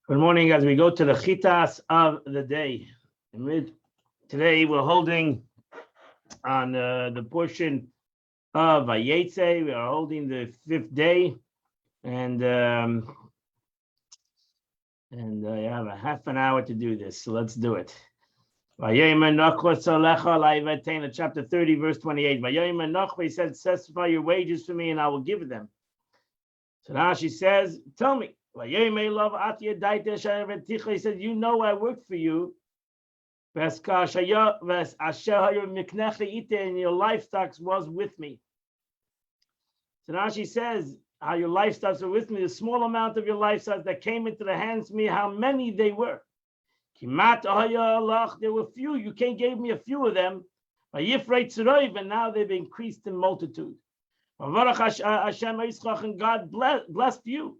Good morning as we go to the Chitas of the day. Today we're holding on the portion of Vayetze. We are holding the fifth day, and I have a half an hour to do this, so let's do it. Chapter 30, verse 28. He said, "Specify your wages for me, and I will give them." So now she says, "Tell me." He said, "You know I worked for you. And your livestock was with me." So now she says, how your livestock were with me, the small amount of your livestock that came into the hands of me, how many they were. There were few, you gave me a few of them. And now they've increased in multitude. And God blessed you.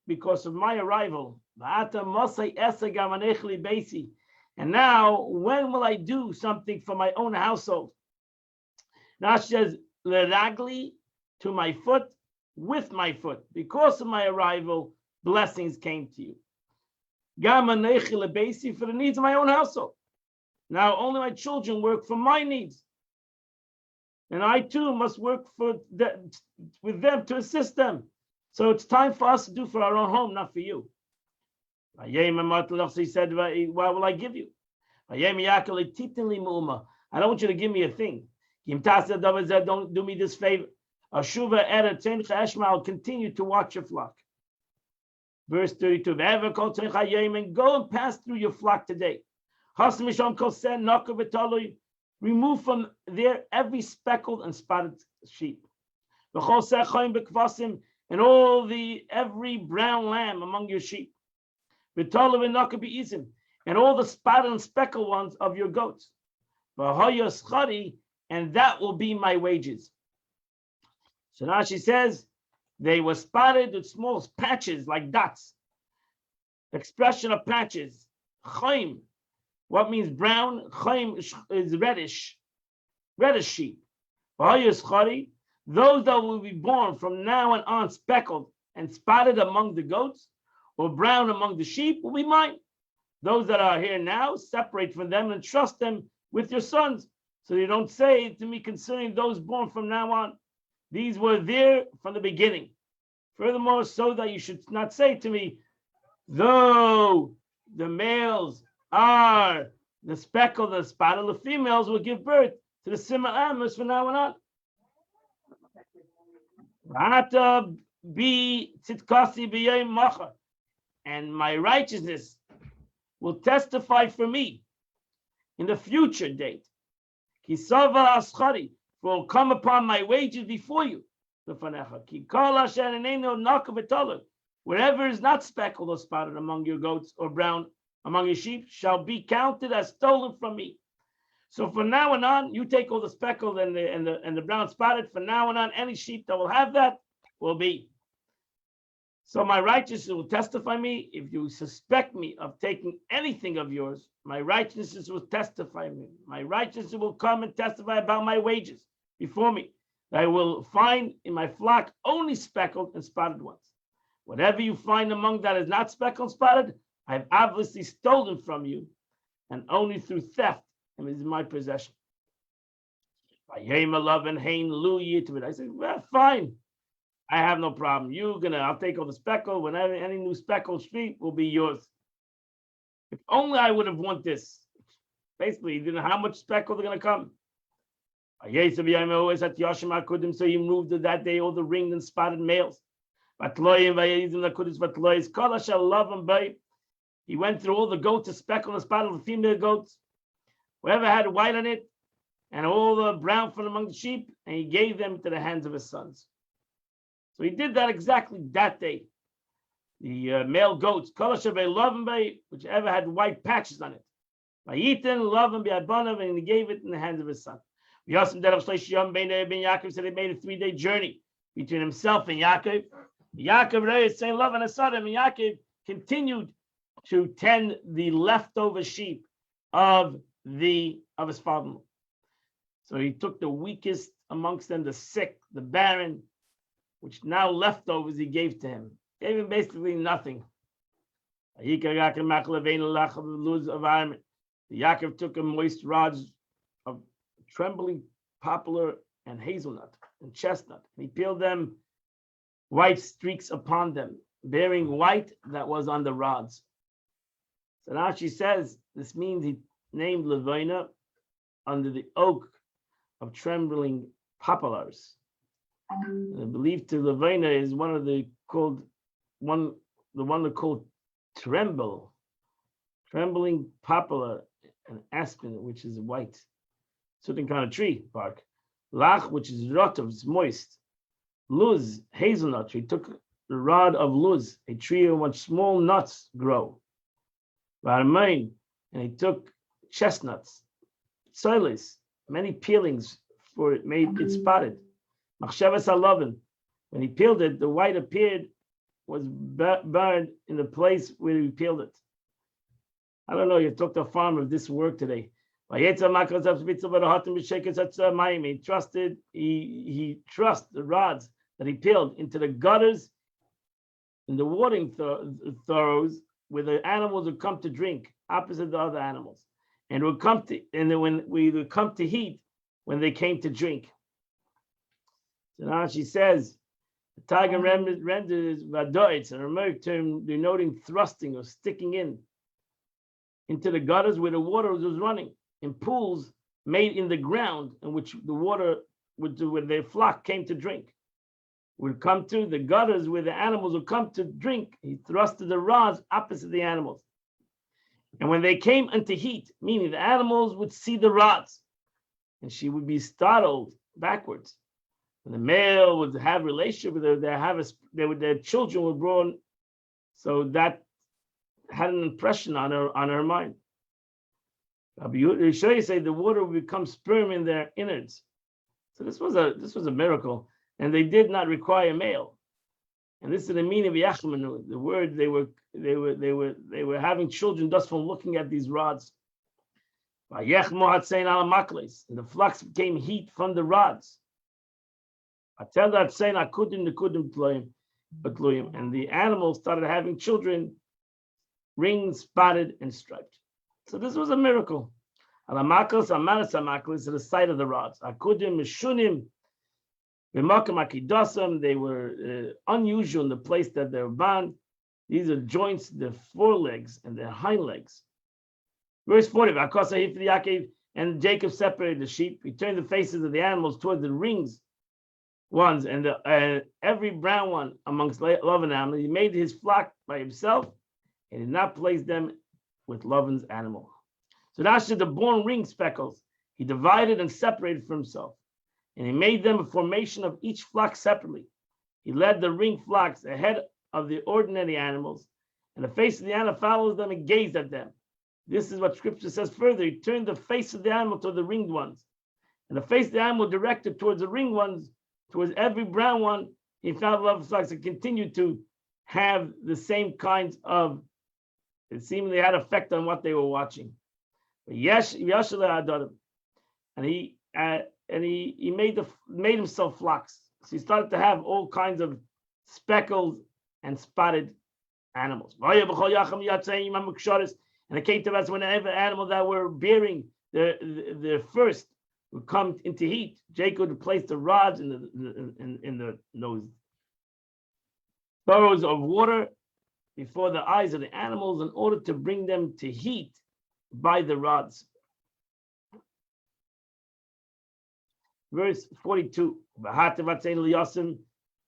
Because of my arrival. And now, when will I do something for my own household? Now she says, to my foot, with my foot. Because of my arrival, blessings came to you. For the needs of my own household. Now only my children work for my needs. And I too must work with them to assist them. So it's time for us to do for our own home, not for you. He said, "Why will I give you? I don't want you to give me a thing. Don't do me this favor. I'll continue to watch your flock." Verse 32, and go and pass through your flock today. Remove from there every speckled and spotted sheep. And every brown lamb among your sheep. And all the spotted and speckled ones of your goats. And that will be my wages. So now she says, they were spotted with small patches like dots. Expression of patches. Chaim. What means brown? Chaim is reddish sheep. Those that will be born from now on speckled and spotted among the goats, or brown among the sheep, will be mine. Those that are here now, separate from them and trust them with your sons. So you don't say to me concerning those born from now on, these were there from the beginning. Furthermore, so that you should not say to me, though the males are the speckled and spotted, the females will give birth to the similar animals from now on. And my righteousness will testify for me in the future date. For will come upon my wages before you. Wherever is not speckled or spotted among your goats or brown among your sheep shall be counted as stolen from me. So from now on, you take all the speckled and the brown spotted. From now on, any sheep that will have that will be. So my righteousness will testify me. If you suspect me of taking anything of yours, my righteousness will testify me. My righteousness will come and testify about my wages before me. I will find in my flock only speckled and spotted ones. Whatever you find among that is not speckled and spotted, I have obviously stolen from you, and only through theft and is in my possession. I said, well, fine. I have no problem. I'll take all the speckle. Whenever any new speckled sheep will be yours. If only I would have wanted this. Basically, you know how much speckle they're going to come. So he moved to that day all the ringed and spotted males. He went through all the goats, the speckled and spotted, the female goats, whoever had white on it, and all the brown from among the sheep, and he gave them to the hands of his sons. So he did that exactly that day. The male goats, whichever had white patches on it. And he gave it in the hands of his son. Yaakov said he made a 3-day journey between himself and Yaakov. Yaakov saying love and Asad, and Yaakov continued to tend the leftover sheep of his father. So he took the weakest amongst them, the sick, the barren, which now leftovers he gave to him. Gave him basically nothing. Yaakov took a moist rods of trembling poplar and hazelnut and chestnut. He peeled them white streaks upon them, bearing white that was on the rods. So now she says this means he named Levina under the oak of trembling poplars. And I believe to Levina is one of the called one the one they called tremble, trembling poplar and aspen, which is white, certain kind of tree bark. Lach, which is rotov, it's moist. Luz, hazelnut. He took the rod of luz, a tree in which small nuts grow. Varmain, and he took chestnuts. Soilis, many peelings for it made it spotted. Machshavas halavin, when he peeled it, the white appeared was burned in the place where he peeled it. I don't know. You talked to a farmer of this work today. He trusted he trusted the rods that he peeled into the gutters, in the watering throws where the animals would come to drink, opposite the other animals, and would come to, and then when we would come to heat when they came to drink. So now she says, the tiger renders vadoitz, a Ramaic term denoting thrusting or sticking into the gutters where the water was running, in pools made in the ground in which the water where their flock came to drink. Would come to the gutters where the animals would come to drink. He thrusted the rods opposite the animals. And when they came into heat, meaning the animals would see the rods, and she would be startled backwards. When the male would have a relationship with her, their children were born, so that had an impression on her mind. You say the water would become sperm in their innards. So this was a miracle, and they did not require a male. And this is the meaning of Yachmanu. The word they were having children just from looking at these rods. And the flux became heat from the rods. And the animals started having children, ringed, spotted, and striped. So this was a miracle. To the sight of the rods. They were unusual in the place that they were bound. These are joints, their forelegs and their hind legs. Verse 40, and Jacob separated the sheep. He turned the faces of the animals toward the rings ones, and every brown one amongst Lavan animals. He made his flock by himself and did not place them with Lavan's animal. So that's the born ring speckles. He divided and separated for himself. And he made them a formation of each flock separately. He led the ring flocks ahead of the ordinary animals, and the face of the animal follows them and gazed at them. This is what scripture says further. He turned the face of the animal toward the ringed ones, and the face of the animal directed towards the ringed ones, towards every brown one. He found love flocks and continued to have the same kinds of, it seemingly had effect on what they were watching. And he made himself flocks. So he started to have all kinds of speckled and spotted animals. And it came to us whenever animals that were bearing their first would come into heat, Jacob would place the rods in those burrows of water before the eyes of the animals in order to bring them to heat by the rods. Verse 42,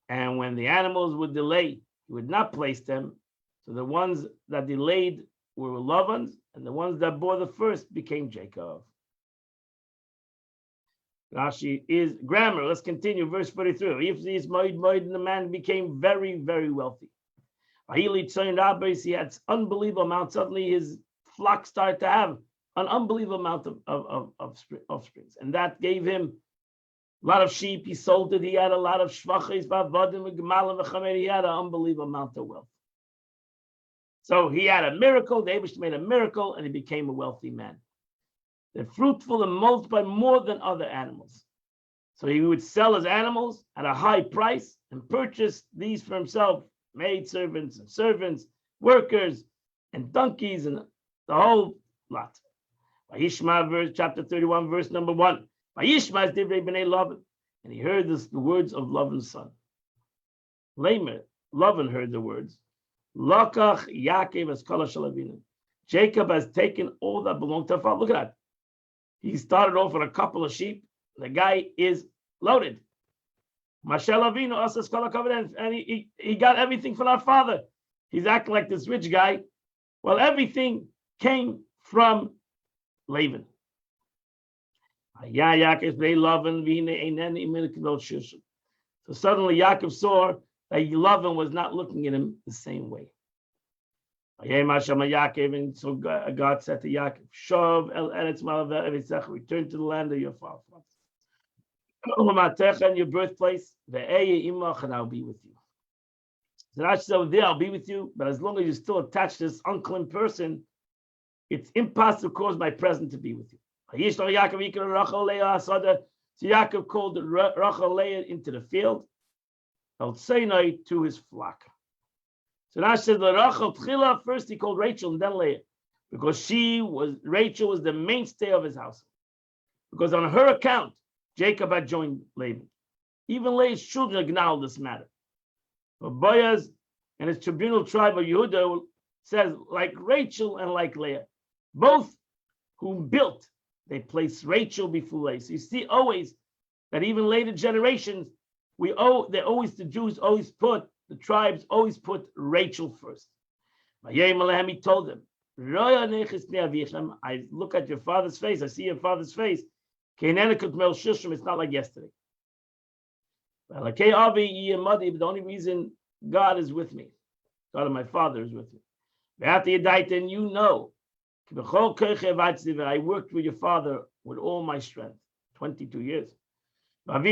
and when the animals would delay, he would not place them. So the ones that delayed were Lavan's, and the ones that bore the first became Jacob. Rashi is grammar. Let's continue. Verse 43. If these moed, the man became very, very wealthy. He had unbelievable amount. Suddenly his flock started to have an unbelievable amount of offsprings, and that gave him a lot of sheep. He sold it. He had a lot of shvachis, he had an unbelievable amount of wealth. So he had a miracle. The Eibush made a miracle, and he became a wealthy man. They're fruitful and multiply more than other animals. So he would sell his animals at a high price and purchase these for himself maidservants and servants, workers and donkeys and the whole lot. Vayishma, verse chapter 31, verse number 1. Vayishma is divrei b'nei Lavan, and he heard the words of Lavan's son. Lavan heard the words. Lakach Yaakov as kol shalavinu. Jacob has taken all that belonged to father. Look at that. He started off with a couple of sheep. The guy is loaded. Mashel Avinu asas kol hakavod, and he got everything from our father. He's acting like this rich guy. Well, everything came from Laban. So suddenly Yaakov saw that Laban was not looking at him the same way. And so God said to Yaakov, Shov el eretz malav return to the land of your father and your birthplace, and I'll be with you. So that's over there, I'll be with you, but as long as you're still attached to this unclean person, it's impossible to cause my presence to be with you. So Yaakov called Rachel Leah into the field, El Sinai to his flock. So now says the Rachel Tchila, first he called Rachel and then Leah, because Rachel was the mainstay of his house. Because on her account, Jacob had joined Laban. Even Leah's children acknowledged this matter. But Boaz and his tribunal tribe of Yehuda says, like Rachel and like Leah, both who built, they placed Rachel before Leah. So you see always that even later generations, the Jews always put, the tribes always put Rachel first. He told them, I look at your father's face, I see your father's face. It's not like yesterday. But the only reason God is with me, God of my father is with me. And you know, I worked with your father with all my strength, 22 years. And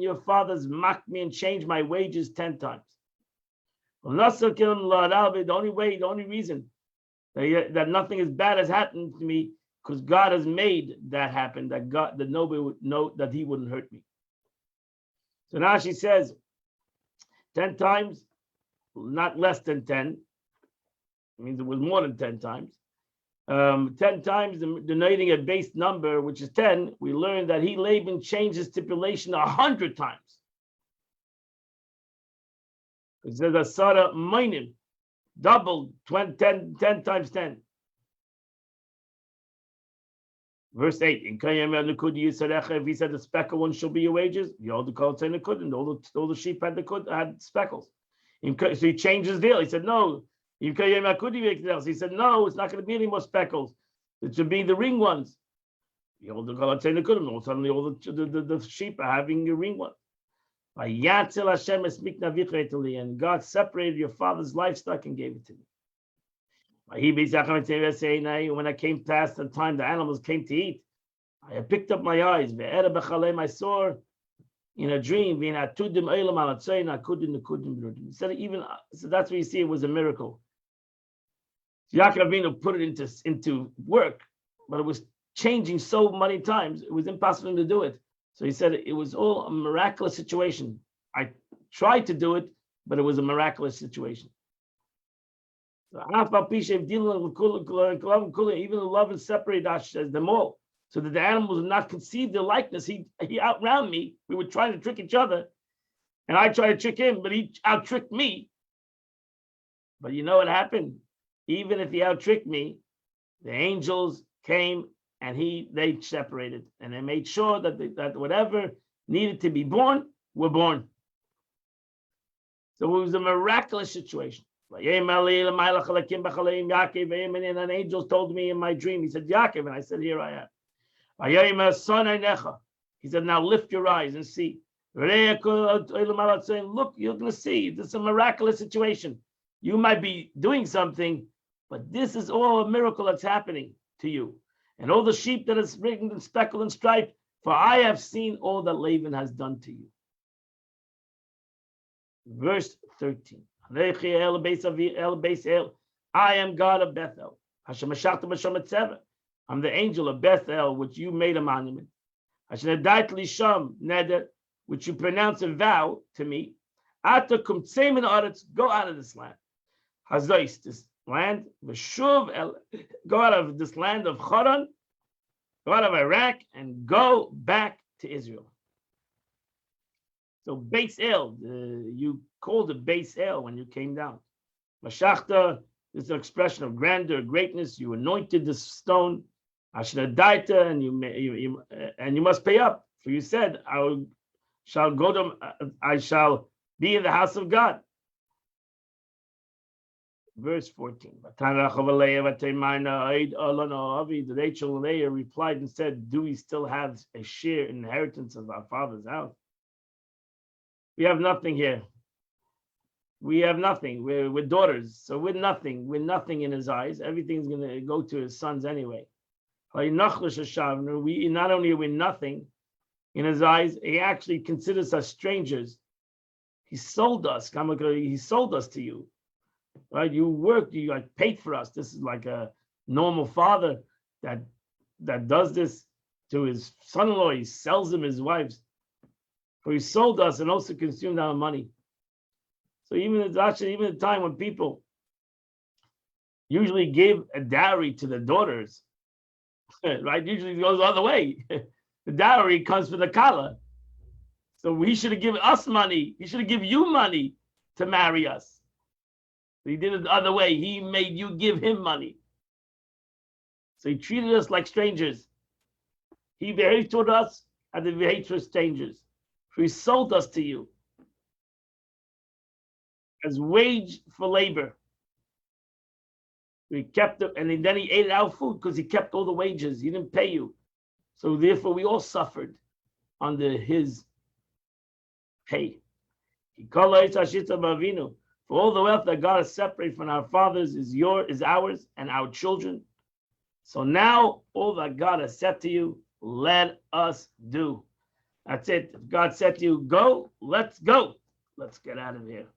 your fathers mocked me and changed my wages 10 times. The only reason that nothing as bad has happened to me, because God has made that happen, that nobody would know that he wouldn't hurt me. So now she says 10 times, not less than 10. It means it was more than 10 times. 10 times, denoting a base number, which is 10, we learn that Laban changed his stipulation 100 times. It says that Sarah minim doubled 10 times 10. Verse 8, if he said the speckle one shall be your wages, all the sheep had speckles. So he changed his deal. He said, no. He said, no, it's not going to be any more speckles. It should be the ring ones. Suddenly all the sheep are having a ring one. And God separated your father's livestock and gave it to me. When I came past the time the animals came to eat, I picked up my eyes. I saw in a dream. He said, even so, that's where you see it was a miracle. Yaakov Avinu put it into work, but it was changing so many times, it was impossible to do it. So he said it was all a miraculous situation. I tried to do it, but it was a miraculous situation. So even the love and separated them all, so that the animals would not conceive their likeness. He outran me. We were trying to trick each other, and I tried to trick him, but he out-tricked me. But you know what happened? Even if he out-tricked me, the angels came and they separated, and they made sure that whatever needed to be born were born. So it was a miraculous situation. And an angel told me in my dream, he said, Yaakov, and I said, here I am. He said, now lift your eyes and see. Look, you're going to see. This is a miraculous situation. You might be doing something, but this is all a miracle that's happening to you. And all the sheep that is ringed and speckled and striped, for I have seen all that Laban has done to you. Verse 13. I am God of Bethel. I'm the angel of Bethel, which you made a monument. Which you pronounce a vow to me. Atakum tsemin aretz, go out of this land. Hazois, this land, Veshuv, go out of this land of Haran, go out of Iraq, and go back to Israel. So Beis El, you called it Beis El when you came down. Mashachta is an expression of grandeur, greatness. You anointed the stone, Ashnadaita, and you must pay up. For you said, I shall be in the house of God. Verse 14. Rachel and Leah replied and said, do we still have a share in inheritance of our father's house? We have nothing here. We have nothing. We're daughters, so we're nothing. We're nothing in his eyes. Everything's going to go to his sons anyway. We not only are we nothing in his eyes, he actually considers us strangers. He sold us. He sold us to you. Right? You worked, you like paid for us. This is like a normal father that does this to his son-in-law. He sells him his wives. For he sold us and also consumed our money. So even at the time when people usually give a dowry to the daughters, right? Usually it goes the other way. The dowry comes for the kala. So he should have given us money. He should have given you money to marry us. He did it the other way. He made you give him money. So he treated us like strangers. He behaved toward us as he behaved toward strangers. So he sold us to you as wage for labor. We kept it, and then he ate our food because he kept all the wages. He didn't pay you. So therefore, we all suffered under his pay. For all the wealth that God has separated from our fathers is ours and our children. So now all that God has said to you, let us do. That's it. If God said to you, go, let's go. Let's get out of here.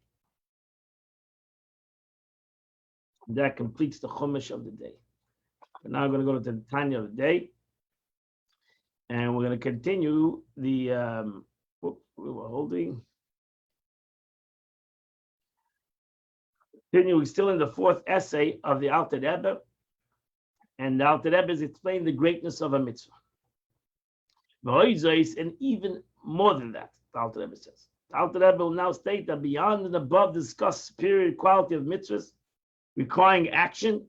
That completes the Chumash of the day. We're now going to go to the Tanya of the day. And we're going to continue the, we were holding. We're still in the fourth essay of the Alter Rebbe. And the Alter Rebbe is explaining the greatness of a mitzvah. And even more than that, the Alter Rebbe says. The Alter Rebbe will now state that beyond and above discussed superior quality of mitzvahs, requiring action,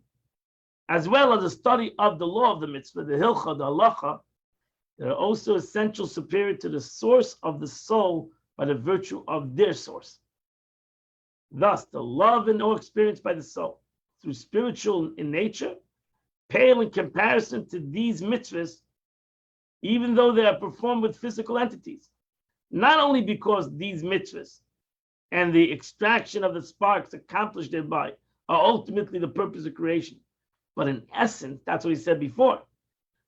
as well as the study of the law of the mitzvah, the hilcha, the halacha, they are also essential superior to the source of the soul by the virtue of their source. Thus, the love and awe experienced by the soul through spiritual in nature pale in comparison to these mitzvahs, even though they are performed with physical entities. Not only because these mitzvahs and the extraction of the sparks accomplished thereby are ultimately the purpose of creation, but in essence, that's what he said before,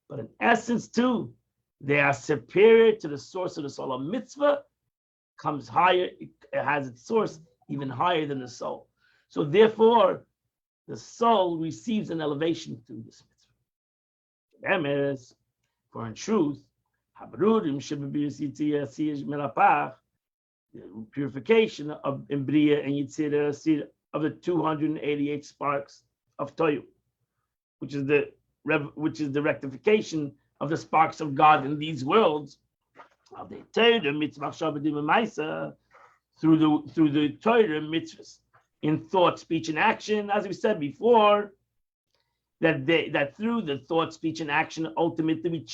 but in essence too, they are superior to the source of the soul. A mitzvah comes higher, it has its source even higher than the soul. So therefore, the soul receives an elevation through this mitzvah. For in truth, the purification of Imbriya and Yitzir of the 288 sparks of Toyu, which is the rectification of the sparks of God in these worlds, of the Torah mitzvah through the Torah mitzvahs in thought, speech, and action, as we said before, that through the thought, speech, and action, ultimately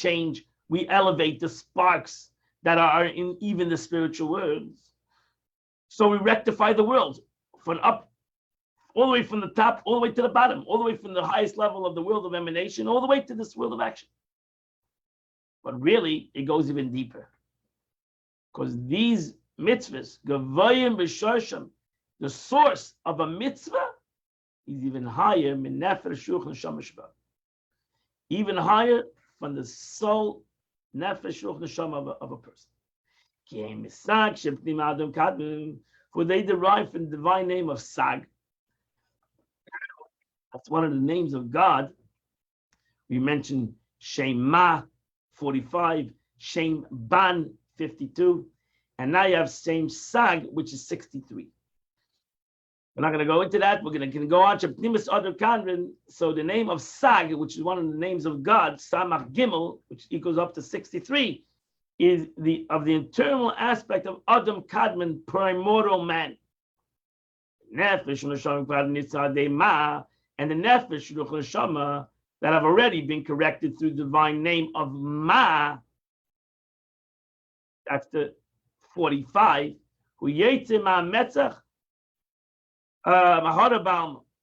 we elevate the sparks that are in even the spiritual worlds. So we rectify the world from up, all the way from the top, all the way to the bottom, all the way from the highest level of the world of emanation, all the way to this world of action. But really, it goes even deeper. Because these mitzvahs, Gavayim B'Sharsham, the source of a mitzvah is even higher, even higher from the soul, nefesh, ruch, neshama of a person. For they derive from the divine name of Sag. That's one of the names of God. We mentioned Shema 45, Shem Ban 52. And now you have same Sag, which is 63. We're not going to go into that. We're going to go on to Pnimis Adam Kadmon. So the name of Sag, which is one of the names of God, Samach Gimel, which equals up to 63, is the internal aspect of Adam Kadmon, primordial man. Nefesh and the Nefesh Neshama that have already been corrected through the divine name of Ma. That's the 45. Who Yetzim Metzach.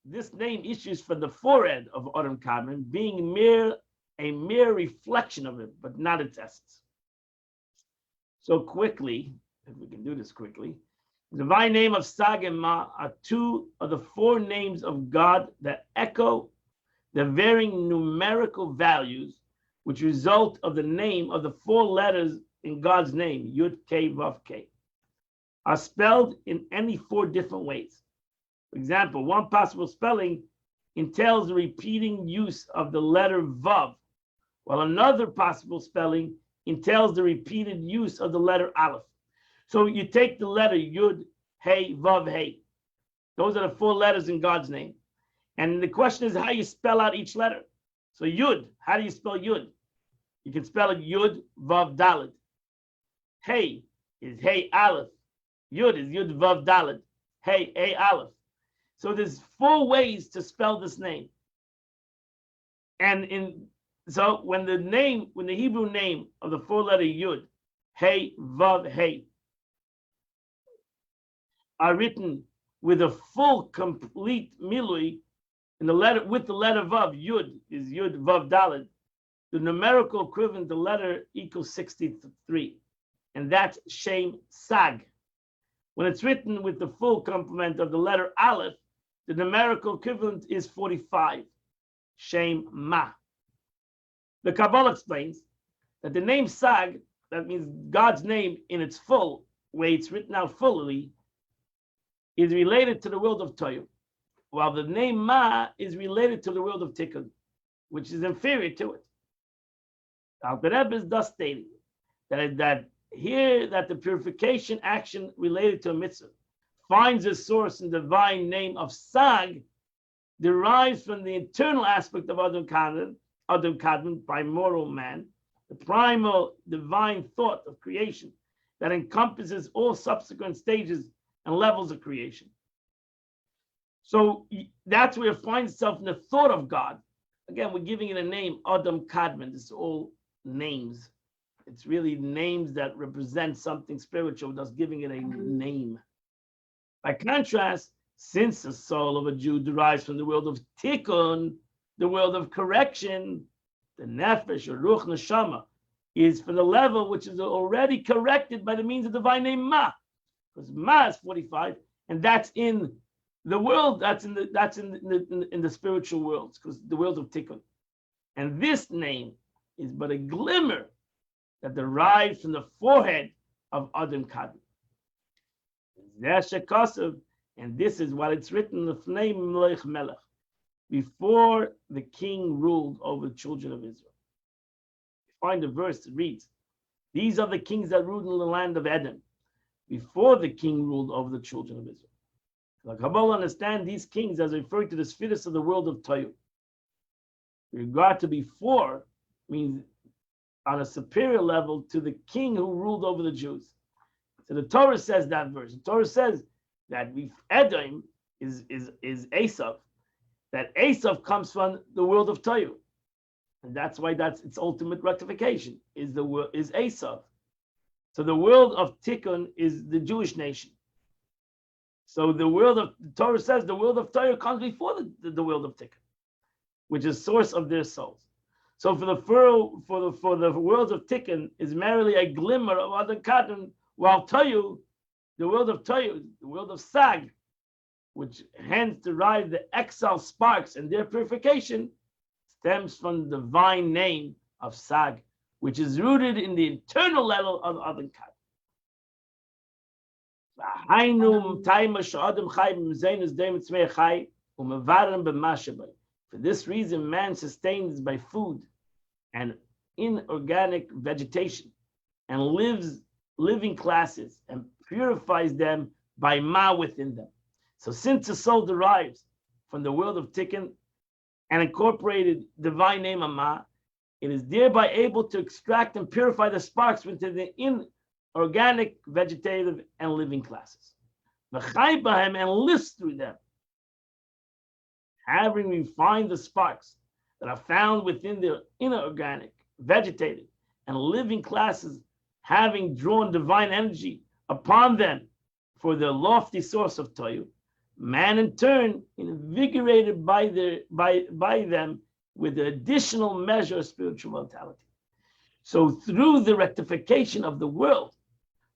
This name issues from the forehead of Adam Kadmon, being a mere reflection of it, but not its essence. So quickly, if we can do this quickly, the divine name of Sag and Ma are two of the four names of God that echo the varying numerical values which result of the name of the four letters in God's name, Yud, K, Vav, K, are spelled in any four different ways. For example, one possible spelling entails the repeating use of the letter Vav, while another possible spelling entails the repeated use of the letter Aleph. So you take the letter Yud, Hey, Vav, Hey. Those are the four letters in God's name. And the question is how you spell out each letter. So Yud, how do you spell Yud? You can spell it Yud, Vav, Dalet. Hey is Hey, Aleph. Yud is Yud, Vav, Dalet. Hey, Hey, Aleph. So there's four ways to spell this name. And so when the Hebrew name of the four-letter Yud, Hey, Vav, Hey, are written with a full, complete milui in the letter with the letter Vav, Yud is Yud, Vav, Dalet. The numerical equivalent, the letter equals 63, and that's Shem Sag. When it's written with the full complement of the letter Aleph, the numerical equivalent is 45, Shem Ma. The Kabbalah explains that the name Sag, that means God's name in its full way, it's written out fully, is related to the world of Toyu, while the name Ma is related to the world of Tikkun, which is inferior to it. Alter Rebbe is thus stating that the purification action related to a mitzvah finds its source in the divine name of Sag, derives from the internal aspect of Adam Kadmon, primordial man, the primal divine thought of creation that encompasses all subsequent stages and levels of creation. So that's where it finds itself in the thought of God. Again, we're giving it a name, Adam Kadmon. It's all names. It's really names that represent something spiritual, thus giving it a name. By contrast, since the soul of a Jew derives from the world of Tikkun, the world of correction, the Nefesh or Ruach Neshama is from the level which is already corrected by the means of divine name Ma, because Ma is 45, and that's in the world. That's in the spiritual worlds, because the world of Tikkun, and this name is but a glimmer that derives from the forehead of Adam Kadmon. And this is what it's written Lefnei Melech Melech, before the king ruled over the children of Israel. You find a verse that reads, these are the kings that ruled in the land of Edom, before the king ruled over the children of Israel. The Kabbalah understand these kings as referring to the spheres of the world of Toyu. With regard to before means on a superior level to the king who ruled over the Jews. So the Torah says that verse. The Torah says that Edom is Esav, that Esav comes from the world of Toyu, and that's why that's its ultimate rectification is Esav. So the world of Tikkun is the Jewish nation. So the Torah says the world of Toyu comes before the world of Tikkun, which is source of their souls. So for the world of Tikkun is merely a glimmer of Adam Kadmon, while Toyu, the world of Toyu, the world of Sag, which hence derive the exile sparks and their purification, stems from the divine name of Sag, which is rooted in the internal level of Adam Kadmon. For this reason, man sustains by food and inorganic vegetation, and lives living classes and purifies them by ma within them. So since the soul derives from the world of Tikkun and incorporated divine name of ma, it is thereby able to extract and purify the sparks within the inorganic, vegetative, and living classes. And lives through them. Having refined the sparks that are found within the inorganic, vegetative, and living classes, having drawn divine energy upon them for their lofty source of Toyu, man in turn invigorated by them with the additional measure of spiritual vitality. So through the rectification of the world,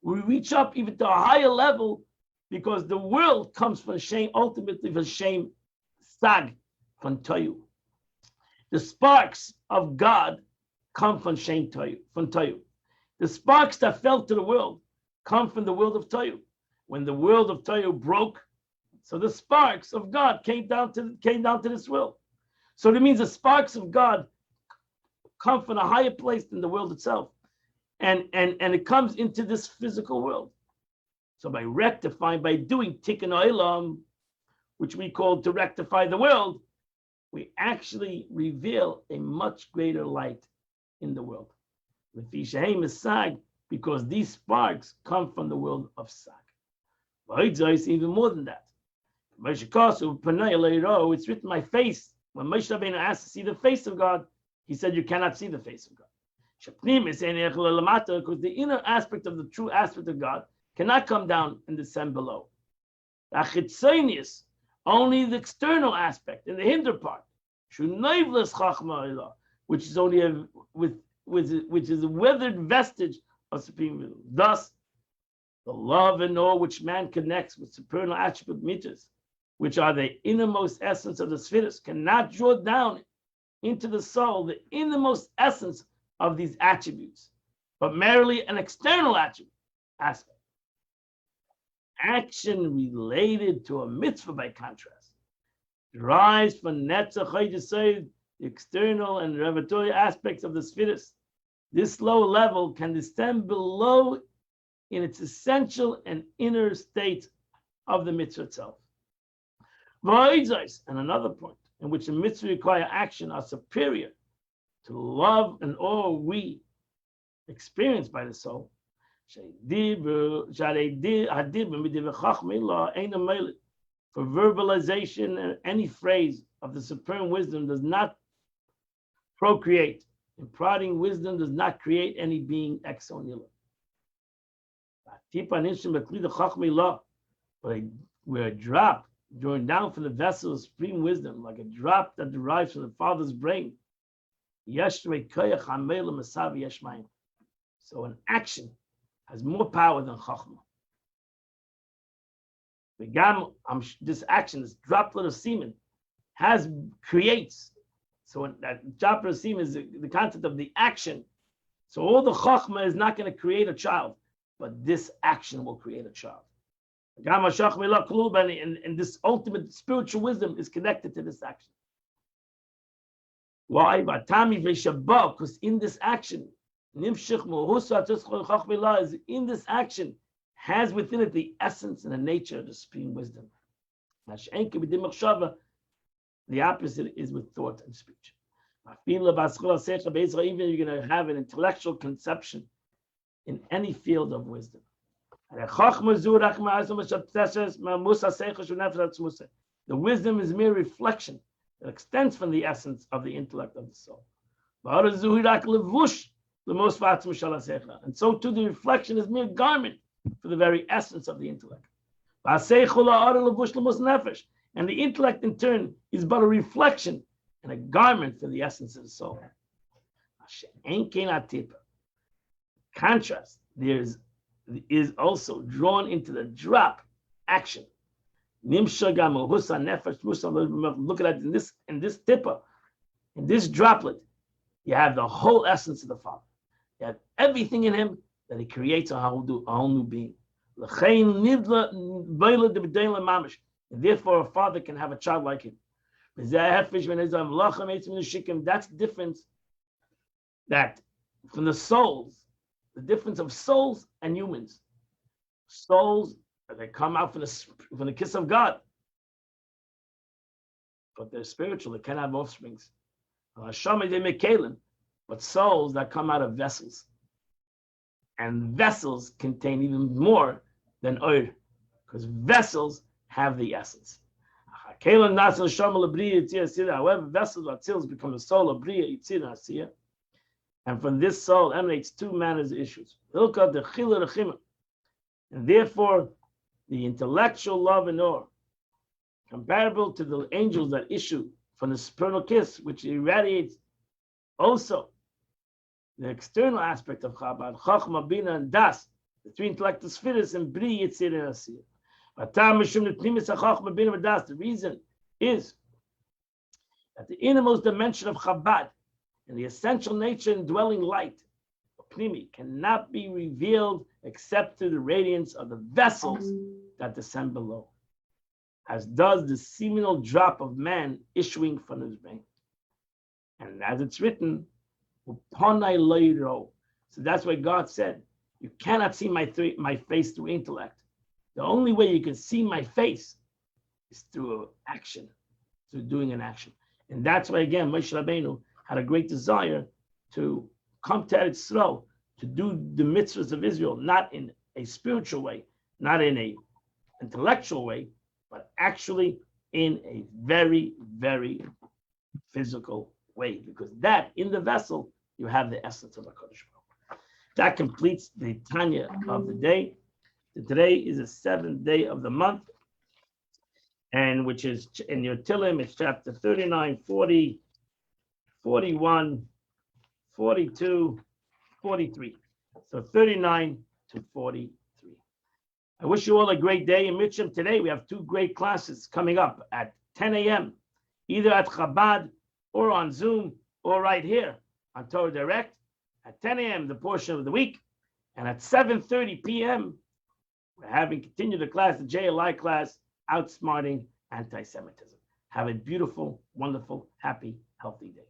we reach up even to a higher level, because the world comes from shame, ultimately from shame, sag, from Toyu. The sparks of God come from shame Toyu, from Toyu. The sparks that fell to the world come from the world of Toyu. When the world of Toyu broke, so the sparks of God came down to this world. So that means the sparks of God come from a higher place than the world itself, and it comes into this physical world. So by rectifying, by doing Tikkun Olam, which we call to rectify the world, we actually reveal a much greater light in the world. Because these sparks come from the world of Sag. Even more than that. It's written my face. When Moshe Rabbeinu asked to see the face of God, he said, you cannot see the face of God. Because the inner aspect of the true aspect of God cannot come down and descend below. Only the external aspect and the hinder part, which is only which is a weathered vestige of supreme wisdom. Thus, the love and awe which man connects with supernal attribute mitzvahs, which are the innermost essence of the spheres, cannot draw down into the soul the innermost essence of these attributes, but merely an external aspect. Action related to a mitzvah, by contrast, derives from netzach the external and revelatory aspects of the spheres. This low level can descend below in its essential and inner state of the mitzvah itself. And another point in which the mitzvah require action are superior to love and awe we experience by the soul. For verbalization and any phrase of the supreme wisdom does not procreate. Imparting wisdom does not create any being ex nihilo. Where a drop drawn down from the vessel of supreme wisdom, like a drop that derives from the Father's brain. So an action has more power than Chachma. This action, this droplet of semen, creates. So that droplet of semen is the concept of the action. So all the Chachma is not going to create a child, but this action will create a child. And this ultimate spiritual wisdom is connected to this action. Why? Because in this action, has within it the essence and the nature of the supreme wisdom. The opposite is with thought and speech. Even you're going to have an intellectual conception in any field of wisdom. The wisdom is mere reflection that extends from the essence of the intellect of the soul. And so too the reflection is mere garment for the very essence of the intellect. And the intellect in turn is but a reflection and a garment for the essence of the soul. Contrast, there is also drawn into the drop action. Look at it in this tipper, in this droplet, you have the whole essence of the Father. You have everything in him that he creates a whole new being. And therefore, a father can have a child like him. That's the difference, that from the souls the difference of souls and humans. Souls, they come out from the kiss of God, but they're spiritual. They can't have offsprings. But souls that come out of vessels, and vessels contain even more than oil, because vessels have the essence. However, vessels or tils become the soul of Bria, Yitzir, Asiya. And from this soul emanates two manners of issues. And therefore, the intellectual love and awe, comparable to the angels that issue from the supernal kiss, which irradiates also the external aspect of Chabad, Chachma, Bina, and Das, the three intellectual spheres, and Bri, Yitzir, and Asiya. The reason is that the innermost dimension of Chabad and the essential nature and dwelling light, Pnimi, cannot be revealed except through the radiance of the vessels that descend below, as does the seminal drop of man issuing from his brain. And as it's written, so that's why God said, you cannot see my face through intellect. The only way you can see my face is through action, through doing an action. And that's why, again, Moshe Rabbeinu had a great desire to come to Eretz Yisrael, to do the mitzvahs of Israel, not in a spiritual way, not in a intellectual way, but actually in a very, very physical way, because that, in the vessel, you have the essence of HaKadosh Baruch Hu. That completes the Tanya of the day. Today is the 7th day of the month, and which is in your Tillim, it's chapter 39, 40, 41, 42, 43. So 39 to 43. I wish you all a great day. In Mitcham today, we have two great classes coming up at 10 a.m., either at Chabad or on Zoom or right here on Torah Direct. At 10 a.m., the portion of the week, and at 7:30 p.m., we're having continued the class, the JLI class, Outsmarting Anti-Semitism. Have a beautiful, wonderful, happy, healthy day.